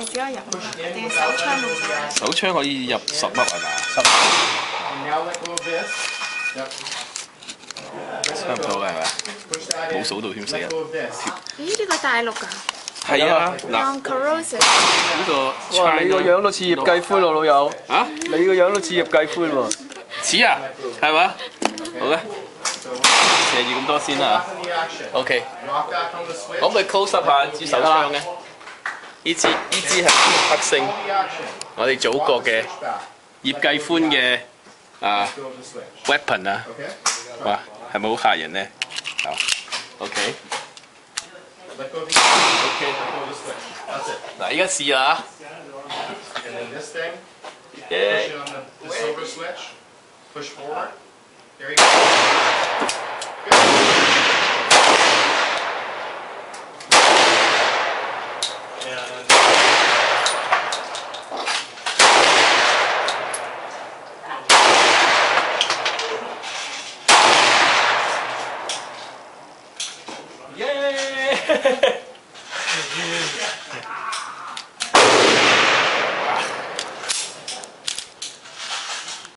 主要入定係手槍咁樣？手槍可以入10粒係嘛？10差唔多嘅係咪？冇數到添死人。咦？呢個大陸㗎？係啊，嗱， Non-corrosive 呢個哇！你個樣都似葉繼歡喎，老友。啊？你個樣都似葉繼歡喎。似啊，係嘛？好咧，射住咁多先啦嚇。OK， 可唔可以 close up 下支手槍咧？呢支係黑星，我哋祖國嘅葉繼歡嘅weapon 啊！哇，係咪好嚇人咧？啊 ，OK。嗱，依家試啦